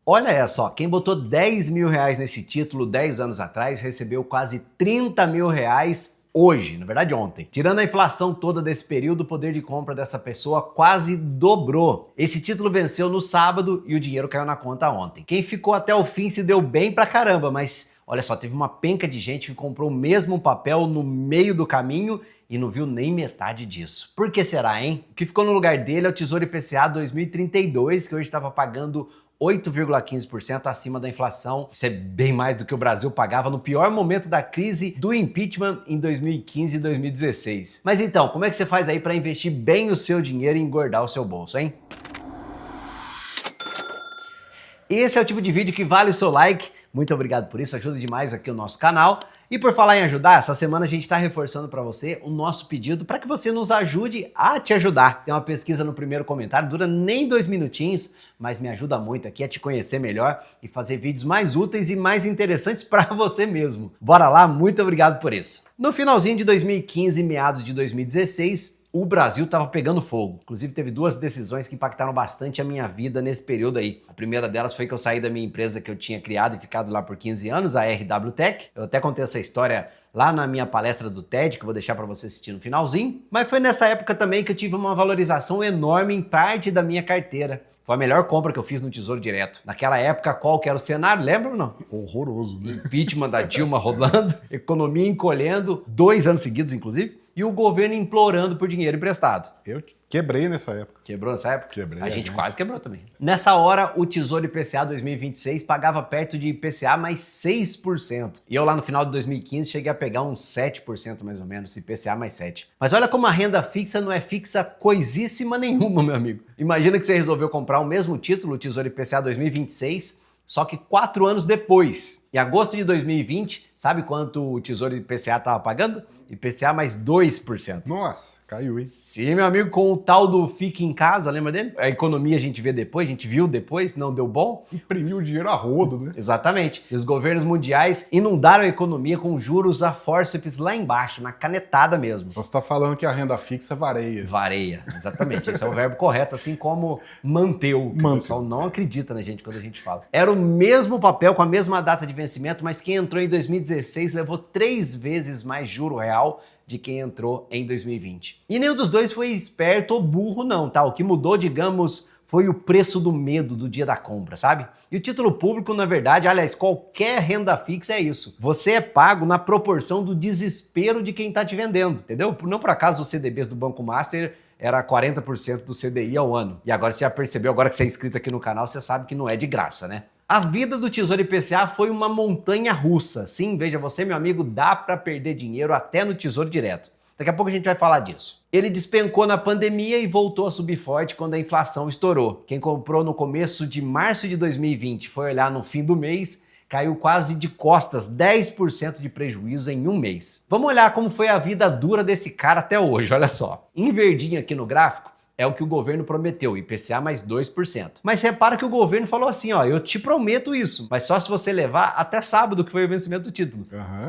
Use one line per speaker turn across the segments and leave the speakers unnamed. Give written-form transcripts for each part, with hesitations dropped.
Olha só, quem botou 10 mil reais nesse título 10 anos atrás recebeu quase 30 mil reais hoje, na verdade ontem. Tirando a inflação toda desse período, o poder de compra dessa pessoa quase dobrou. Esse título venceu no sábado e o dinheiro caiu na conta ontem. Quem ficou até o fim se deu bem pra caramba, mas olha só, teve uma penca de gente que comprou o mesmo papel no meio do caminho e não viu nem metade disso. Por que será, hein? O que ficou no lugar dele é o Tesouro IPCA 2032, que hoje estava pagando 8,15% acima da inflação. Isso é bem mais do que o Brasil pagava no pior momento da crise do impeachment em 2015 e 2016. Mas então, como é que você faz aí para investir bem o seu dinheiro e engordar o seu bolso, hein? Esse é o tipo de vídeo que vale o seu like. Muito obrigado por isso, ajuda demais aqui o nosso canal. E por falar em ajudar, essa semana a gente está reforçando para você o nosso pedido para que você nos ajude a te ajudar. Tem uma pesquisa no primeiro comentário, dura nem 2 minutinhos, mas me ajuda muito aqui a te conhecer melhor e fazer vídeos mais úteis e mais interessantes para você mesmo. Bora lá, muito obrigado por isso. No finalzinho de 2015 e meados de 2016, o Brasil estava pegando fogo. Inclusive, teve 2 decisões que impactaram bastante a minha vida nesse período aí. A primeira delas foi que eu saí da minha empresa que eu tinha criado e ficado lá por 15 anos, a RW Tech. Eu até contei essa história lá na minha palestra do TED, que eu vou deixar para você assistir no finalzinho. Mas foi nessa época também que eu tive uma valorização enorme em parte da minha carteira. Foi a melhor compra que eu fiz no Tesouro Direto. Naquela época, qual que era o cenário? Lembra ou não?
Horroroso, né?
Impeachment da Dilma rolando, economia encolhendo, 2 anos seguidos, inclusive, e o governo implorando por dinheiro emprestado.
Eu quebrei nessa época.
Quebrou nessa época?
Quebrei.
A gente quase quebrou também. Nessa hora, o Tesouro IPCA 2026 pagava perto de IPCA mais 6%. E eu lá no final de 2015 cheguei a pegar uns 7% mais ou menos, IPCA mais 7%. Mas olha como a renda fixa não é fixa coisíssima nenhuma, meu amigo. Imagina que você resolveu comprar o mesmo título, o Tesouro IPCA 2026, só que 4 anos depois. Em agosto de 2020, sabe quanto o Tesouro IPCA estava pagando? IPCA mais 2%.
Nossa, caiu, hein?
Sim, meu amigo, com o tal do Fique em Casa, lembra dele? A economia a gente vê depois, a gente viu depois, não deu bom.
Imprimiu o dinheiro a rodo, né?
Exatamente. E os governos mundiais inundaram a economia com juros a fórceps lá embaixo, na canetada mesmo.
Você está falando que a renda fixa vareia.
Vareia, exatamente. Esse é o verbo correto, assim como manteu. O pessoal não acredita na gente quando a gente fala. Era o mesmo papel com a mesma data de vencimento, mas quem entrou em 2016 levou 3 vezes mais juro real de quem entrou em 2020. E nenhum dos dois foi esperto ou burro não, tá? O que mudou, digamos, foi o preço do medo do dia da compra, sabe? E o título público, na verdade, aliás, qualquer renda fixa é isso. Você é pago na proporção do desespero de quem tá te vendendo, entendeu? Não por acaso os CDBs do Banco Master era 40% do CDI ao ano. E agora você já percebeu, agora que você é inscrito aqui no canal, você sabe que não é de graça, né? A vida do Tesouro IPCA foi uma montanha russa. Sim, veja você, meu amigo, dá para perder dinheiro até no Tesouro Direto. Daqui a pouco a gente vai falar disso. Ele despencou na pandemia e voltou a subir forte quando a inflação estourou. Quem comprou no começo de março de 2020 foi olhar no fim do mês, caiu quase de costas, 10% de prejuízo em um mês. Vamos olhar como foi a vida dura desse cara até hoje, olha só. Em verdinho aqui no gráfico, é o que o governo prometeu, IPCA mais 2%. Mas repara que o governo falou assim, ó, eu te prometo isso, mas só se você levar até sábado, que foi o vencimento do título,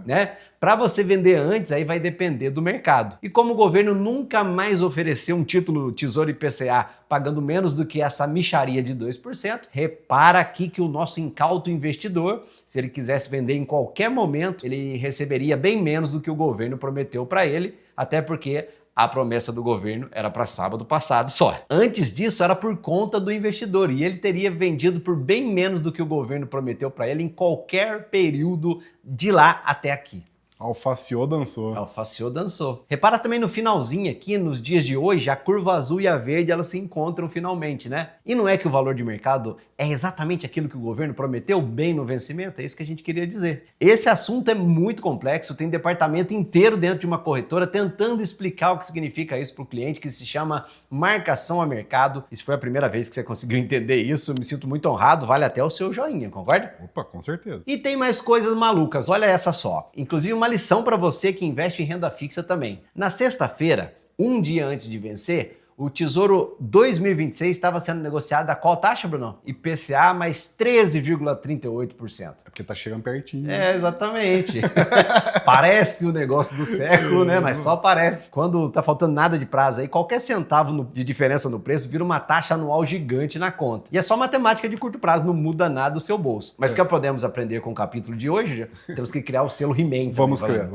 né? Para você vender antes, aí vai depender do mercado. E como o governo nunca mais ofereceu um título Tesouro IPCA pagando menos do que essa mixaria de 2%, repara aqui que o nosso incauto investidor, se ele quisesse vender em qualquer momento, ele receberia bem menos do que o governo prometeu para ele, até porque a promessa do governo era para sábado passado só. Antes disso, era por conta do investidor e ele teria vendido por bem menos do que o governo prometeu para ele em qualquer período de lá até aqui.
Alfaciou, dançou.
Alfaciou, dançou. Repara também no finalzinho aqui, nos dias de hoje, a curva azul e a verde, elas se encontram finalmente, né? E não é que o valor de mercado é exatamente aquilo que o governo prometeu bem no vencimento? É isso que a gente queria dizer. Esse assunto é muito complexo, tem departamento inteiro dentro de uma corretora tentando explicar o que significa isso para o cliente, que se chama marcação a mercado. E se foi a primeira vez que você conseguiu entender isso, eu me sinto muito honrado, vale até o seu joinha, concorda?
Opa, com certeza.
E tem mais coisas malucas, olha essa só. Inclusive uma lição para você que investe em renda fixa também. Na sexta-feira, um dia antes de vencer, O Tesouro 2026 estava sendo negociado a qual taxa, Bruno? IPCA mais 13,38%.
É porque tá chegando pertinho.
É, exatamente. Parece o negócio do século, né? Mas só parece. Quando tá faltando nada de prazo aí, qualquer centavo de diferença no preço vira uma taxa anual gigante na conta. E é só matemática de curto prazo, não muda nada do seu bolso. Mas o que podemos aprender com o capítulo de hoje? Temos que criar o selo He-Man.
Vamos criar.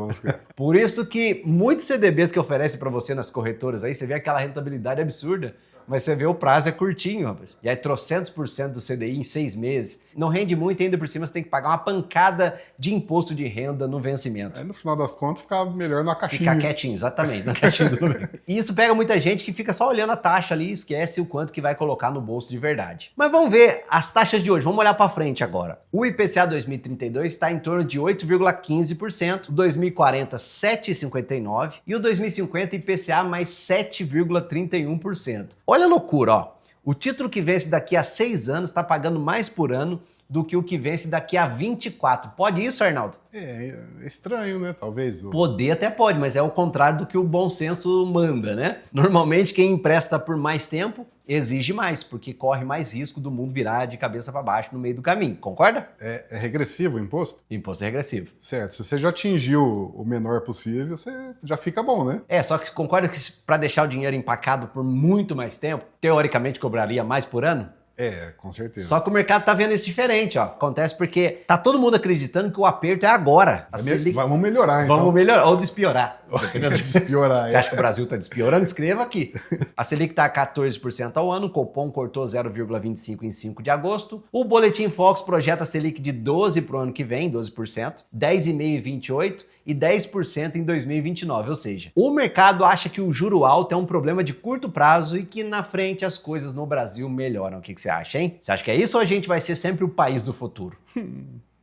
Por isso que muitos CDBs que oferecem para você nas corretoras aí, você vê aquela rentabilidade absurda. Mas você vê o prazo é curtinho, rapaz. E aí, trocentos% do CDI em 6 meses. Não rende muito e ainda por cima você tem que pagar uma pancada de imposto de renda no vencimento.
Aí no final das contas fica melhor na caixinha.
Ficar quietinho, exatamente, na caixinha do meio. E isso pega muita gente que fica só olhando a taxa ali e esquece o quanto que vai colocar no bolso de verdade. Mas vamos ver as taxas de hoje, vamos olhar para frente agora. O IPCA 2032 está em torno de 8,15%, o 2040 7,59% e o 2050 IPCA mais 7,31%. Olha a loucura, ó. O título que vence daqui a 6 anos está pagando mais por ano do que o que vence daqui a 24. Pode isso, Arnaldo?
É estranho, né? Talvez.
Poder até pode, mas é o contrário do que o bom senso manda, né? Normalmente quem empresta por mais tempo exige mais, porque corre mais risco do mundo virar de cabeça para baixo no meio do caminho. Concorda?
É regressivo o imposto?
Imposto é regressivo.
Certo. Se você já atingiu o menor possível, você já fica bom, né?
É, só que concorda que para deixar o dinheiro empacado por muito mais tempo, teoricamente cobraria mais por ano?
É, com certeza.
Só que o mercado tá vendo isso diferente, ó. Acontece porque tá todo mundo acreditando que o aperto é agora.
Vamos melhorar, então.
Vamos melhorar, ou despiorar.
Despiorar.
Você acha que o Brasil tá despiorando? Escreva aqui. A Selic tá a 14% ao ano, o Copom cortou 0,25 em 5 de agosto. O Boletim Fox projeta a Selic de 12% pro ano que vem, 12%, 10,5% em 28% e 10% em 2029, ou seja, o mercado acha que o juro alto é um problema de curto prazo e que na frente as coisas no Brasil melhoram. O que você acha, hein? Você acha que é isso ou a gente vai ser sempre o país do futuro?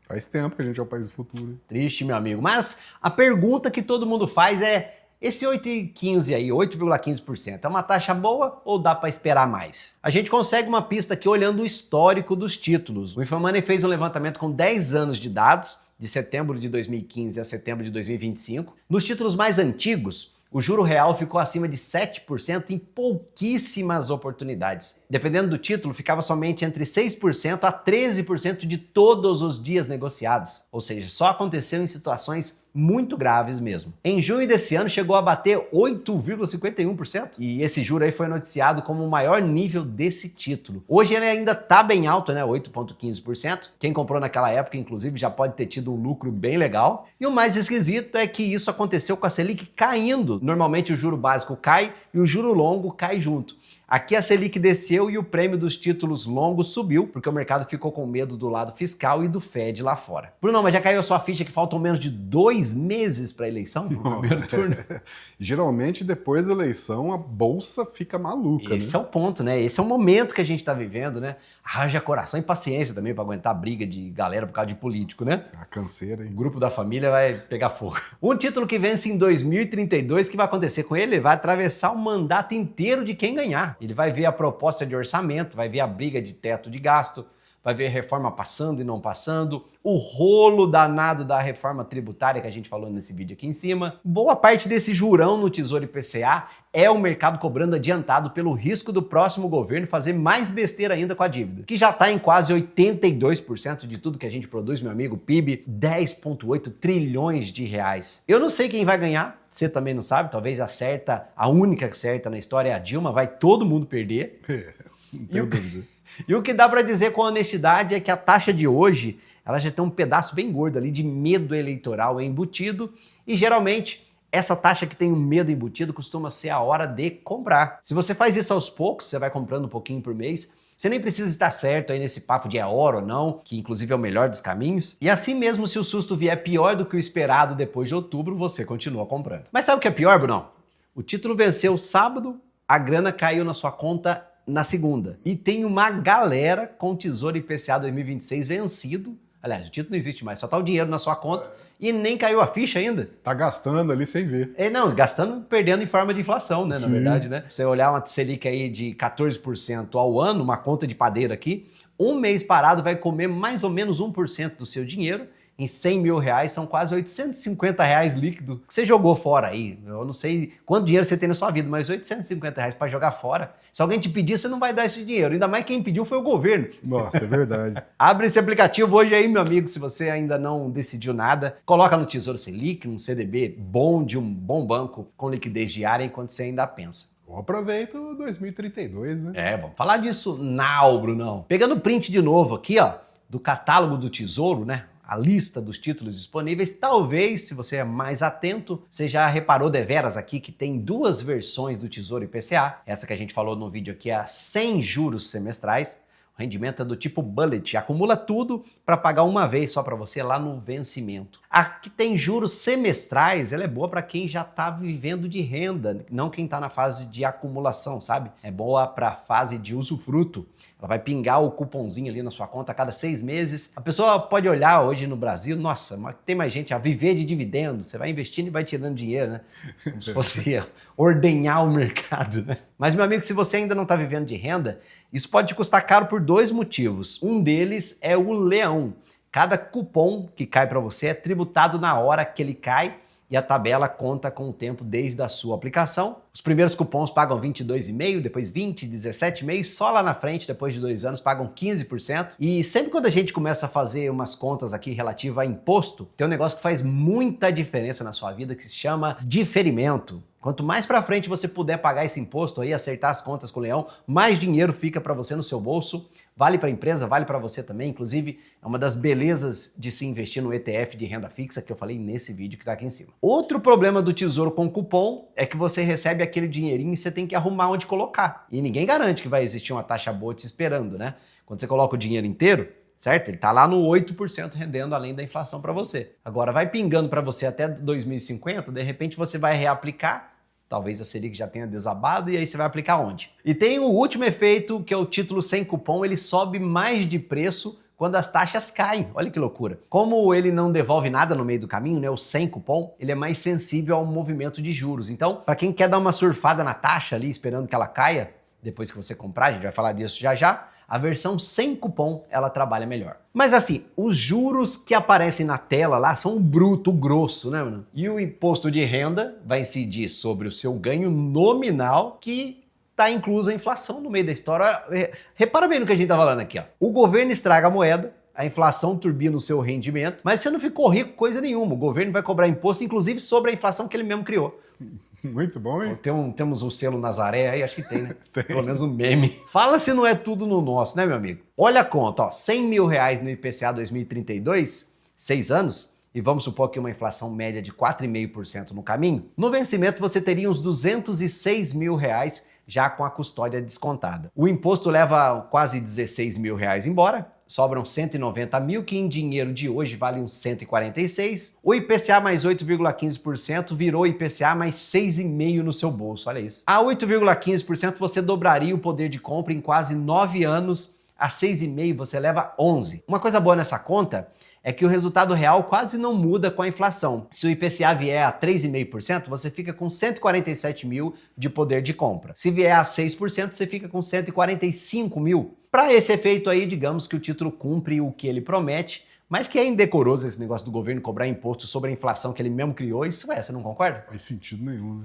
Faz tempo que a gente é o país do futuro.
Triste, meu amigo. Mas a pergunta que todo mundo faz é: esse 8,15 aí, 8,15%, é uma taxa boa ou dá para esperar mais? A gente consegue uma pista aqui olhando o histórico dos títulos. O Infomoney fez um levantamento com 10 anos de dados, de setembro de 2015 a setembro de 2025. Nos títulos mais antigos, o juro real ficou acima de 7% em pouquíssimas oportunidades. Dependendo do título, ficava somente entre 6% a 13% de todos os dias negociados. Ou seja, só aconteceu em situações muito graves mesmo. Em junho desse ano chegou a bater 8,51% e esse juro aí foi noticiado como o maior nível desse título. Hoje ele ainda tá bem alto, né? 8,15%. Quem comprou naquela época, inclusive, já pode ter tido um lucro bem legal. E o mais esquisito é que isso aconteceu com a Selic caindo. Normalmente o juro básico cai e o juro longo cai junto. Aqui a Selic desceu e o prêmio dos títulos longos subiu, porque o mercado ficou com medo do lado fiscal e do Fed lá fora. Bruno, mas já caiu a sua ficha que faltam menos de 2 meses para a eleição? No primeiro turno?
Geralmente, depois da eleição, a bolsa fica maluca.
Esse é o ponto, né? Esse é o momento que a gente tá vivendo, né? Haja coração e paciência também para aguentar a briga de galera por causa de político, né?
A canseira, hein?
O grupo da família vai pegar fogo. Um título que vence em 2032, o que vai acontecer com ele? Ele vai atravessar o mandato inteiro de quem ganhar. Ele vai ver a proposta de orçamento, vai ver a briga de teto de gasto, vai ver a reforma passando e não passando, o rolo danado da reforma tributária que a gente falou nesse vídeo aqui em cima. Boa parte desse jurão no Tesouro IPCA é o mercado cobrando adiantado pelo risco do próximo governo fazer mais besteira ainda com a dívida, que já está em quase 82% de tudo que a gente produz, meu amigo, PIB, 10,8 trilhões de reais. Eu não sei quem vai ganhar, você também não sabe, talvez a única que acerta na história é a Dilma, vai todo mundo perder.
Não tenho dúvida.
E o que dá para dizer com honestidade é que a taxa de hoje, ela já tem um pedaço bem gordo ali de medo eleitoral embutido e geralmente essa taxa que tem um medo embutido costuma ser a hora de comprar. Se você faz isso aos poucos, você vai comprando um pouquinho por mês, você nem precisa estar certo aí nesse papo de é hora ou não, que inclusive é o melhor dos caminhos. E assim mesmo, se o susto vier pior do que o esperado depois de outubro, você continua comprando. Mas sabe o que é pior, Bruno? O título venceu sábado, a grana caiu na sua conta na segunda. E tem uma galera com o Tesouro IPCA 2026 vencido. Aliás, o título não existe mais, só tá o dinheiro na sua conta e nem caiu a ficha ainda.
Tá gastando ali sem ver.
Não, gastando, perdendo em forma de inflação, né, na
Sim.
verdade, né? Você olhar uma Selic aí de 14% ao ano, uma conta de padeiro aqui, um mês parado vai comer mais ou menos 1% do seu dinheiro em 100 mil reais, são quase 850 reais líquido que você jogou fora aí. Eu não sei quanto dinheiro você tem na sua vida, mas 850 reais para jogar fora. Se alguém te pedir, você não vai dar esse dinheiro. Ainda mais quem pediu foi o governo.
Nossa, é verdade.
Abre esse aplicativo hoje aí, meu amigo, se você ainda não decidiu nada. Coloca no Tesouro Selic, um CDB bom de um bom banco com liquidez diária enquanto você ainda pensa.
Aproveita o 2032, né?
Vamos falar disso now, Brunão. Pegando o print de novo aqui, ó, do catálogo do Tesouro, né? A lista dos títulos disponíveis. Talvez, se você é mais atento, você já reparou deveras aqui que tem duas versões do Tesouro IPCA. Essa que a gente falou no vídeo aqui é a sem juros semestrais. O rendimento é do tipo bullet, acumula tudo para pagar uma vez só para você lá no vencimento. A que tem juros semestrais, ela é boa para quem já está vivendo de renda, não quem está na fase de acumulação, sabe? É boa para a fase de usufruto. Ela vai pingar o cupomzinho ali na sua conta a cada 6 meses. A pessoa pode olhar hoje no Brasil, nossa, mas tem mais gente a viver de dividendos. Você vai investindo e vai tirando dinheiro, né? Como se fosse ordenhar o mercado, né? Mas, meu amigo, se você ainda não está vivendo de renda, isso pode te custar caro por 2 motivos. Um deles é o leão. Cada cupom que cai para você é tributado na hora que ele cai e a tabela conta com o tempo desde a sua aplicação. Os primeiros cupons pagam 22,5%, depois 20%, 17,5%, só lá na frente, depois de 2 anos, pagam 15%. E sempre quando a gente começa a fazer umas contas aqui relativa a imposto, tem um negócio que faz muita diferença na sua vida que se chama diferimento. Quanto mais para frente você puder pagar esse imposto aí, acertar as contas com o leão, mais dinheiro fica para você no seu bolso. Vale para a empresa, vale para você também. Inclusive, é uma das belezas de se investir no ETF de renda fixa que eu falei nesse vídeo que está aqui em cima. Outro problema do Tesouro com cupom é que você recebe aquele dinheirinho e você tem que arrumar onde colocar. E ninguém garante que vai existir uma taxa boa te esperando, né? Quando você coloca o dinheiro inteiro, certo? Ele está lá no 8% rendendo além da inflação para você. Agora vai pingando para você até 2050, de repente você vai reaplicar, talvez a Selic já tenha desabado, e aí você vai aplicar onde? E tem o último efeito, que é o título sem cupom, ele sobe mais de preço quando as taxas caem. Olha que loucura. Como ele não devolve nada no meio do caminho, né, o sem cupom, ele é mais sensível ao movimento de juros. Então, para quem quer dar uma surfada na taxa ali, esperando que ela caia, depois que você comprar, a gente vai falar disso já já, a versão sem cupom, ela trabalha melhor. Mas assim, os juros que aparecem na tela lá são o bruto, o grosso, né, mano? E o imposto de renda vai incidir sobre o seu ganho nominal, que está inclusa a inflação no meio da história. Repara bem no que a gente tá falando aqui, ó. O governo estraga a moeda, a inflação turbina o seu rendimento, mas você não ficou rico coisa nenhuma. O governo vai cobrar imposto, inclusive, sobre a inflação que ele mesmo criou.
Muito bom, hein?
Temos o selo Nazaré aí, acho que tem, né? Tem. Pelo menos um meme. Fala se não é tudo no nosso, né, meu amigo? Olha a conta, ó, 100 mil reais no IPCA 2032, 6 anos, e vamos supor que uma inflação média de 4,5% no caminho. No vencimento você teria uns 206 mil reais já com a custódia descontada. O imposto leva quase 16 mil reais embora, sobram 190 mil, que em dinheiro de hoje vale uns 146. O IPCA mais 8,15% virou IPCA mais 6,5% no seu bolso, olha isso. A 8,15% você dobraria o poder de compra em quase 9 anos, a 6,5% você leva 11. Uma coisa boa nessa conta é que o resultado real quase não muda com a inflação. Se o IPCA vier a 3,5%, você fica com 147 mil de poder de compra. Se vier a 6%, você fica com 145 mil. Para esse efeito aí, digamos que o título cumpre o que ele promete, mas que é indecoroso esse negócio do governo cobrar imposto sobre a inflação que ele mesmo criou, isso você não concorda?
Não faz sentido nenhum, né?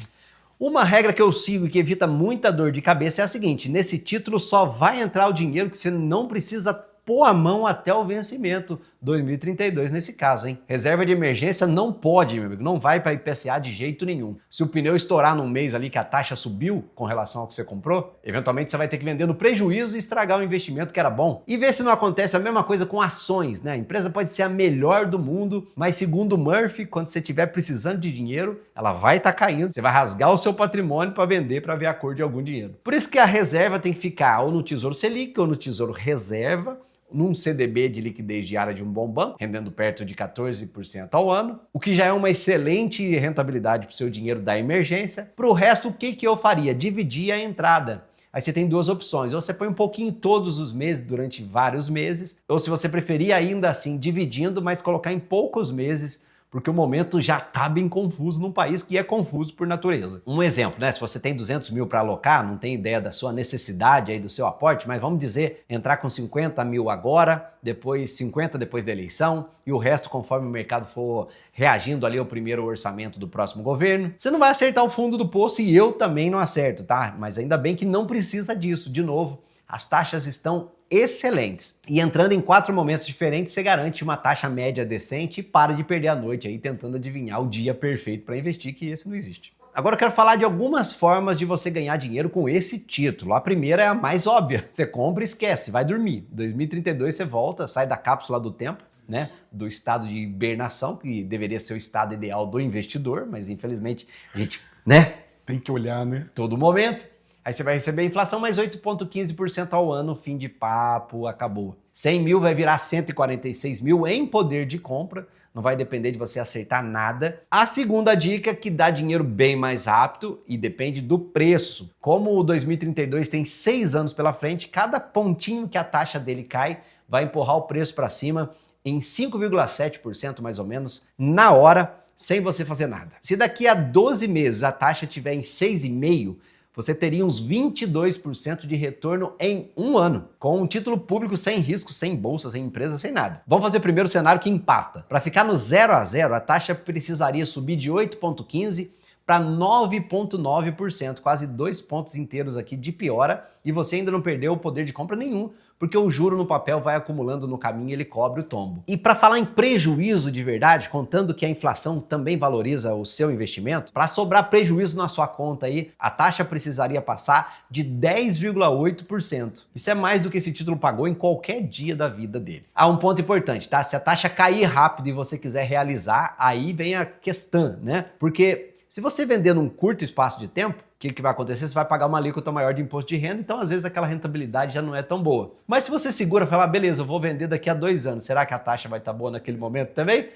Uma regra que eu sigo e que evita muita dor de cabeça é a seguinte: nesse título só vai entrar o dinheiro que você não precisa pôr a mão até o vencimento, 2032 nesse caso, hein? Reserva de emergência não pode, meu amigo, não vai para IPCA de jeito nenhum. Se o pneu estourar num mês ali que a taxa subiu com relação ao que você comprou, eventualmente você vai ter que vender no prejuízo e estragar o investimento que era bom. E ver se não acontece a mesma coisa com ações, né? A empresa pode ser a melhor do mundo, mas segundo Murphy, quando você estiver precisando de dinheiro, ela vai estar caindo, você vai rasgar o seu patrimônio para vender para ver a cor de algum dinheiro. Por isso que a reserva tem que ficar ou no Tesouro Selic ou no Tesouro Reserva, num CDB de liquidez diária de um bom banco, rendendo perto de 14% ao ano, o que já é uma excelente rentabilidade para o seu dinheiro da emergência. Para o resto, o que eu faria? Dividir a entrada. Aí você tem duas opções: ou você põe um pouquinho todos os meses durante vários meses, ou se você preferir ainda assim dividindo, mas colocar em poucos meses, porque o momento já tá bem confuso num país que é confuso por natureza. Um exemplo, né? Se você tem 200 mil para alocar, não tem ideia da sua necessidade aí do seu aporte, mas vamos dizer, entrar com 50 mil agora, depois 50 depois da eleição e o resto conforme o mercado for reagindo ali ao primeiro orçamento do próximo governo. Você não vai acertar o fundo do poço e eu também não acerto, tá? Mas ainda bem que não precisa disso. De novo, as taxas estão excelentes. E entrando em 4 momentos diferentes, você garante uma taxa média decente e para de perder a noite aí tentando adivinhar o dia perfeito para investir, que esse não existe. Agora eu quero falar de algumas formas de você ganhar dinheiro com esse título. A primeira é a mais óbvia. Você compra e esquece, vai dormir. Em 2032 você volta, sai da cápsula do tempo, né, do estado de hibernação, que deveria ser o estado ideal do investidor, mas infelizmente a gente, né?
Tem que olhar, né?
Todo momento. Aí você vai receber a inflação mais 8,15% ao ano, fim de papo, acabou. 100 mil vai virar 146 mil em poder de compra, não vai depender de você acertar nada. A segunda dica, que dá dinheiro bem mais rápido e depende do preço. Como o 2032 tem 6 anos pela frente, cada pontinho que a taxa dele cai vai empurrar o preço para cima em 5,7% mais ou menos na hora, sem você fazer nada. Se daqui a 12 meses a taxa estiver em 6,5%, você teria uns 22% de retorno em um ano, com um título público sem risco, sem bolsa, sem empresa, sem nada. Vamos fazer o primeiro cenário que empata. Para ficar no 0 a 0, a taxa precisaria subir de 8,15% para 9,9%, quase 2 pontos inteiros aqui de piora, e você ainda não perdeu o poder de compra nenhum, porque o juro no papel vai acumulando no caminho e ele cobre o tombo. E para falar em prejuízo de verdade, contando que a inflação também valoriza o seu investimento, para sobrar prejuízo na sua conta aí, a taxa precisaria passar de 10,8%. Isso é mais do que esse título pagou em qualquer dia da vida dele. Ah, um ponto importante, tá? Se a taxa cair rápido e você quiser realizar, aí vem a questão, né? Porque se você vender num curto espaço de tempo, o que vai acontecer? Você vai pagar uma alíquota maior de imposto de renda, então às vezes aquela rentabilidade já não é tão boa. Mas se você segura e fala, beleza, eu vou vender daqui a 2 anos, será que a taxa vai estar boa naquele momento também?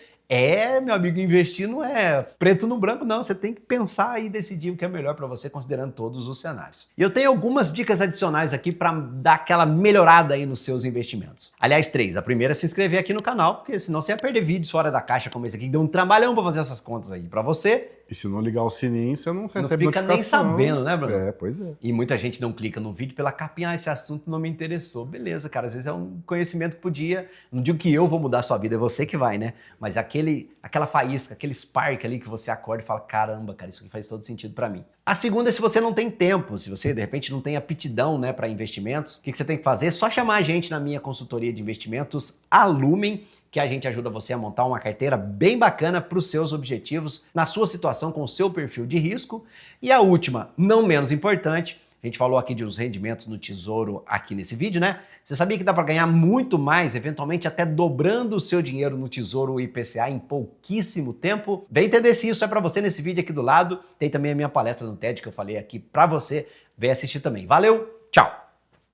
Meu amigo, investir não é preto no branco, não. Você tem que pensar e decidir o que é melhor para você, considerando todos os cenários. E eu tenho algumas dicas adicionais aqui para dar aquela melhorada aí nos seus investimentos. Aliás, 3. A primeira é se inscrever aqui no canal, porque senão você ia perder vídeos fora da caixa como esse aqui, que deu um trabalhão para fazer essas contas aí para você.
E se não ligar o sininho, você não recebe
notificação. Não fica nem sabendo, né, Bruno?
É, pois é.
E muita gente não clica no vídeo pela capinha, esse assunto não me interessou. Beleza, cara, às vezes é um conhecimento que podia... Não digo que eu vou mudar a sua vida, é você que vai, né? Mas aquela faísca, aquele spark ali que você acorda e fala, caramba, cara, isso aqui faz todo sentido pra mim. A segunda é se você não tem tempo, se você de repente não tem aptidão, né, para investimentos, o que você tem que fazer? É só chamar a gente na minha consultoria de investimentos, a Lumen, que a gente ajuda você a montar uma carteira bem bacana para os seus objetivos, na sua situação, com o seu perfil de risco. E a última, não menos importante, a gente falou aqui de uns rendimentos no Tesouro aqui nesse vídeo, né? Você sabia que dá para ganhar muito mais, eventualmente até dobrando o seu dinheiro no Tesouro IPCA em pouquíssimo tempo? Vem entender se isso é para você nesse vídeo aqui do lado. Tem também a minha palestra no TED que eu falei aqui para você. Vem assistir também. Valeu, tchau!